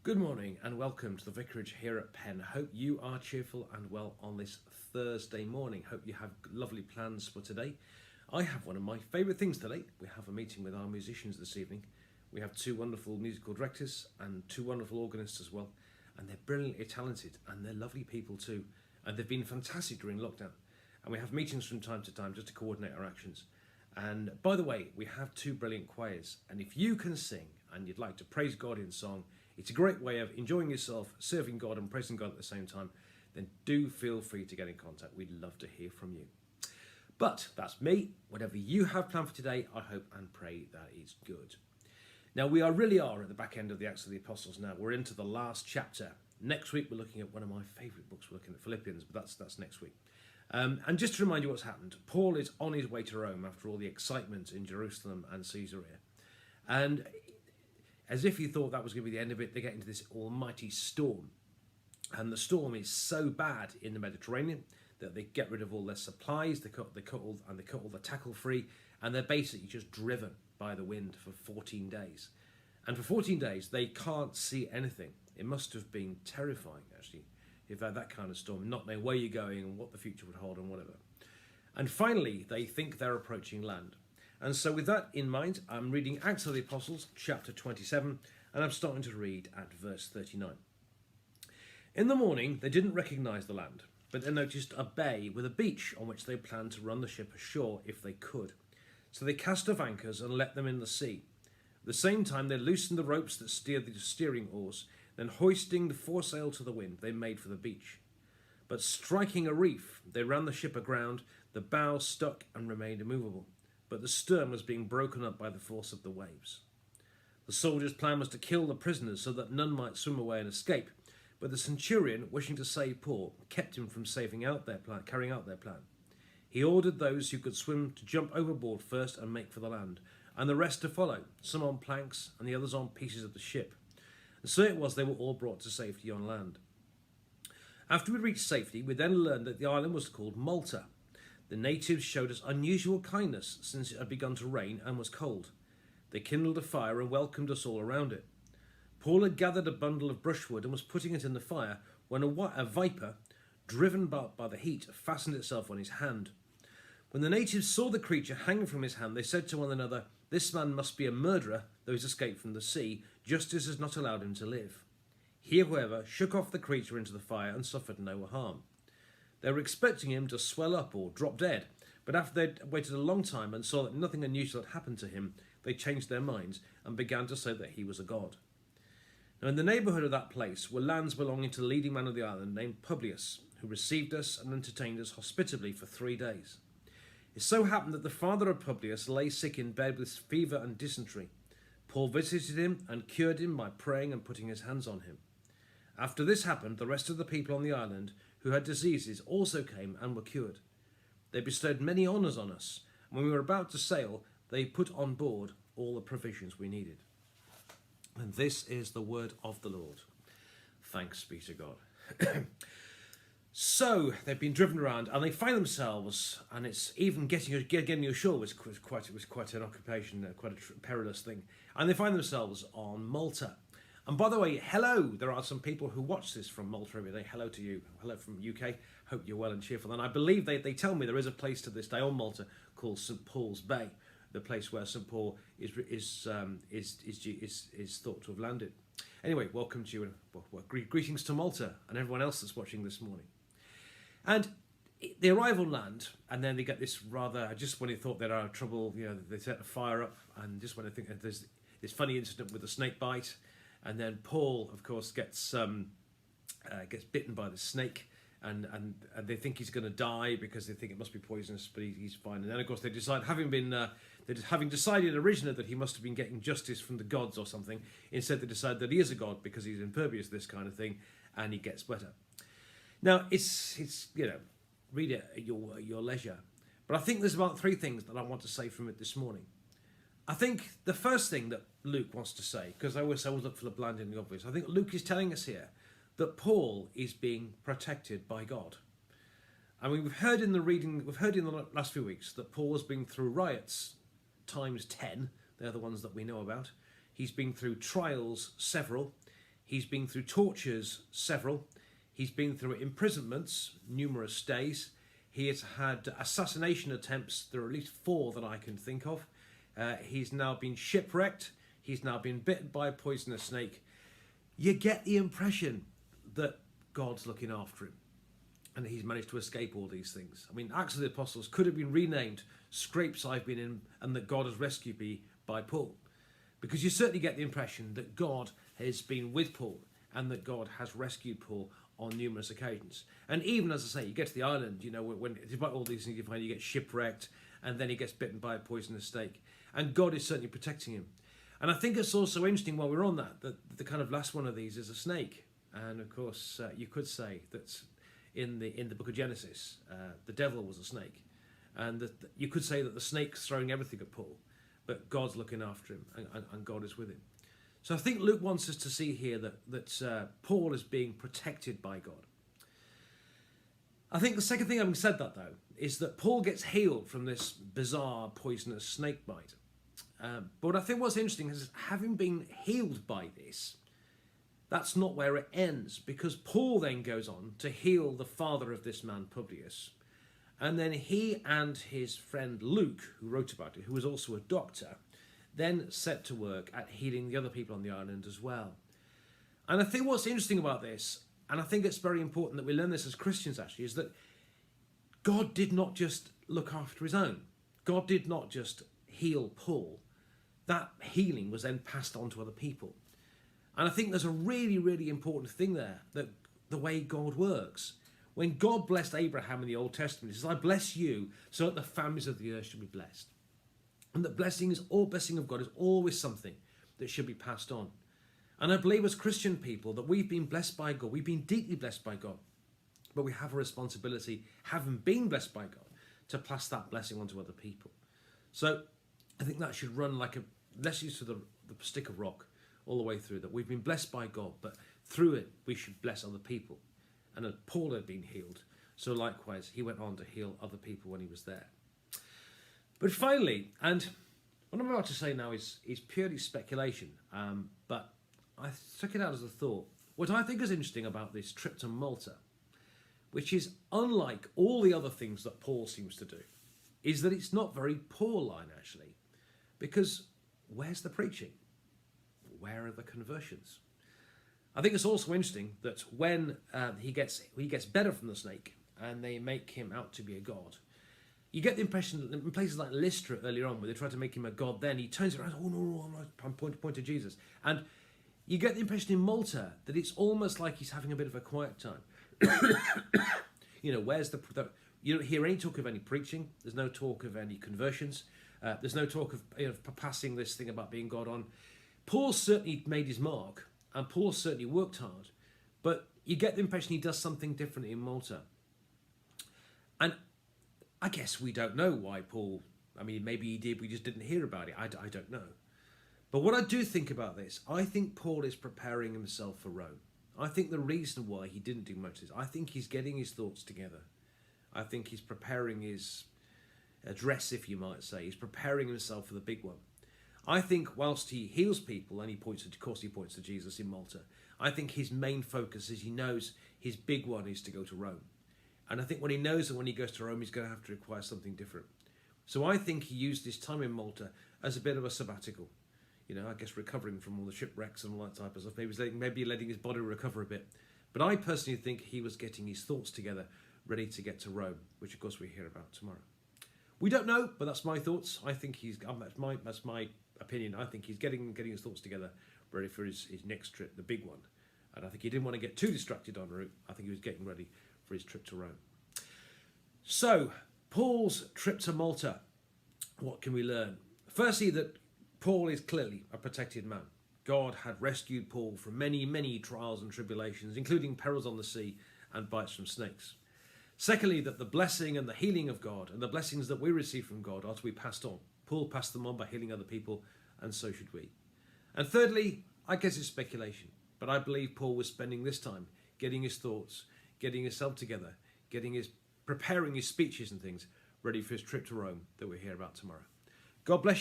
Good morning and welcome to the Vicarage here at Penn. Hope you are cheerful and well on this Thursday morning. Hope you have lovely plans for today. I have one of my favourite things today. We have a meeting with our musicians this evening. We have two wonderful musical directors and two wonderful organists as well. And they're brilliantly talented and they're lovely people too. And they've been fantastic during lockdown. And we have meetings from time to time just to coordinate our actions. And by the way, we have two brilliant choirs. And if you can sing and you'd like to praise God in song, it's a great way of enjoying yourself, serving God and praising God at the same time, then do feel free to get in contact. We'd love to hear from you. But that's me. Whatever you have planned for today, I hope and pray that it's good. Now, we really are at the back end of the Acts of the Apostles now. We're into the last chapter. Next week, we're looking at one of my favourite books. We're looking at Philippians, but that's next week. And just to remind you what's happened, Paul is on his way to Rome after all the excitement in Jerusalem and Caesarea. And as if you thought that was going to be the end of it, they get into this almighty storm. And the storm is so bad in the Mediterranean that they get rid of all their supplies, they cut all the tackle free, and they're basically just driven by the wind for 14 days. And for 14 days, they can't see anything. It must have been terrifying, actually, if they had that kind of storm, not knowing where you're going and what the future would hold and whatever. And finally, they think they're approaching land. And so with that in mind, I'm reading Acts of the Apostles, chapter 27, and I'm starting to read at verse 39. In the morning, they didn't recognise the land, but they noticed a bay with a beach on which they planned to run the ship ashore if they could. So they cast off anchors and let them in the sea. At the same time, they loosened the ropes that steered the steering oars, then hoisting the foresail to the wind, they made for the beach. But striking a reef, they ran the ship aground, the bow stuck and remained immovable. But the stern was being broken up by the force of the waves. The soldiers' plan was to kill the prisoners so that none might swim away and escape, but the centurion, wishing to save Paul, kept him from carrying out their plan. He ordered those who could swim to jump overboard first and make for the land, and the rest to follow, some on planks and the others on pieces of the ship. And so it was they were all brought to safety on land. After we reached safety, we then learned that the island was called Malta. The natives showed us unusual kindness since it had begun to rain and was cold. They kindled a fire and welcomed us all around it. Paul had gathered a bundle of brushwood and was putting it in the fire when a viper, driven by the heat, fastened itself on his hand. When the natives saw the creature hanging from his hand, they said to one another, "This man must be a murderer, though he's escaped from the sea. Justice has not allowed him to live." He, however, shook off the creature into the fire and suffered no harm. They were expecting him to swell up or drop dead, but after they'd waited a long time and saw that nothing unusual had happened to him, they changed their minds and began to say that he was a god. Now, in the neighbourhood of that place were lands belonging to the leading man of the island named Publius, who received us and entertained us hospitably for 3 days. It so happened that the father of Publius lay sick in bed with fever and dysentery. Paul visited him and cured him by praying and putting his hands on him. After this happened, the rest of the people on the island who had diseases also came and were cured. They bestowed many honours on us, and when we were about to sail, they put on board all the provisions we needed. And this is the word of the Lord. Thanks be to God. So they've been driven around, and they find themselves, and it's even getting ashore was quite an occupation, quite a perilous thing. And they find themselves on Malta. And by the way, hello, there are some people who watch this from Malta every day. Hello to you. Hello from UK. Hope you're well and cheerful. And I believe they tell me there is a place to this day on Malta called St Paul's Bay, the place where St Paul is thought to have landed. Anyway, welcome to you, and greetings to Malta and everyone else that's watching this morning. And they arrive on land, and then they get this just when they thought they'd have trouble, they set a fire up, and just when they think that there's this funny incident with a snake bite. And then Paul, of course, gets bitten by the snake, and they think he's going to die because they think it must be poisonous, but he's fine. And then, of course, they decide, having decided originally that he must have been getting justice from the gods or something, instead they decide that he is a god because he's impervious to this kind of thing, and he gets better. Now, it's read it at your leisure. But I think there's about 3 things that I want to say from it this morning. I think the first thing that Luke wants to say, because I always look for the blind and the obvious, I think Luke is telling us here that Paul is being protected by God. I mean, we've heard in the last few weeks that Paul has been through riots times 10. They're the ones that we know about. He's been through trials, several. He's been through tortures, several. He's been through imprisonments, numerous days. He has had assassination attempts. There are at least 4 that I can think of. He's now been shipwrecked. He's now been bitten by a poisonous snake. You get the impression that God's looking after him, and he's managed to escape all these things. I mean, Acts of the Apostles could have been renamed Scrapes I've Been In, and that God has rescued me by Paul. Because you certainly get the impression that God has been with Paul and that God has rescued Paul on numerous occasions. And even, as I say, you get to the island, when despite all these things you find, you get shipwrecked and then he gets bitten by a poisonous snake. And God is certainly protecting him. And I think it's also interesting while we're on that the kind of last one of these is a snake. And of course, you could say that in the book of Genesis, the devil was a snake. And that you could say that the snake's throwing everything at Paul, but God's looking after him and God is with him. So I think Luke wants us to see here that Paul is being protected by God. I think the second thing, having said that though, is that Paul gets healed from this bizarre poisonous snake bite. But I think what's interesting is having been healed by this, that's not where it ends, because Paul then goes on to heal the father of this man, Publius. And then he and his friend Luke, who wrote about it, who was also a doctor, then set to work at healing the other people on the island as well. And I think what's interesting about this, and I think it's very important that we learn this as Christians actually, is that God did not just look after his own. God did not just heal Paul. That healing was then passed on to other people. And I think there's a really, really important thing there, that the way God works. When God blessed Abraham in the Old Testament, he says, I bless you so that the families of the earth should be blessed. And that blessing of God is always something that should be passed on. And I believe as Christian people that we've been blessed by God. We've been deeply blessed by God. But we have a responsibility, having been blessed by God, to pass that blessing on to other people. So I think that should run like let's use the stick of rock all the way through, that we've been blessed by God, but through it we should bless other people. And that Paul had been healed, so likewise he went on to heal other people when he was there. But finally, and what I'm about to say now is purely speculation, but I took it out as a thought. What I think is interesting about this trip to Malta, which is unlike all the other things that Paul seems to do, is that it's not very Pauline actually. Because where's the preaching? Where are the conversions? I think it's also interesting that when he gets better from the snake and they make him out to be a god, you get the impression that in places like Lystra earlier on, where they try to make him a god, then he turns around, oh no, I'm point to Jesus. And you get the impression in Malta that it's almost like he's having a bit of a quiet time. Where's you don't hear any talk of any preaching. There's no talk of any conversions. There's no talk of passing this thing about being God on. Paul certainly made his mark, and Paul certainly worked hard, but you get the impression he does something different in Malta. And I guess we don't know why Paul, maybe he did, we just didn't hear about it. I don't know. But what I do think about this, I think Paul is preparing himself for Rome. I think the reason why he didn't do much is I think he's getting his thoughts together. I think he's preparing his address, if you might say. He's preparing himself for the big one. I think whilst he heals people, and he points to Jesus in Malta, I think his main focus is he knows his big one is to go to Rome. And I think when he knows that when he goes to Rome, he's going to have to require something different. So I think he used his time in Malta as a bit of a sabbatical. I guess recovering from all the shipwrecks and all that type of stuff. Maybe letting his body recover a bit. But I personally think he was getting his thoughts together, ready to get to Rome, which of course we hear about tomorrow. We don't know, but that's my thoughts. I think that's my opinion. I think he's getting his thoughts together, ready for his next trip, the big one. And I think he didn't want to get too distracted en route. I think he was getting ready for his trip to Rome. So, Paul's trip to Malta. What can we learn? Firstly, that Paul is clearly a protected man. God had rescued Paul from many, many trials and tribulations, including perils on the sea and bites from snakes. Secondly, that the blessing and the healing of God and the blessings that we receive from God are to be passed on. Paul passed them on by healing other people, and so should we. And thirdly, I guess it's speculation, but I believe Paul was spending this time getting his thoughts, getting himself together, preparing his speeches and things ready for his trip to Rome that we'll hear about tomorrow. God bless you.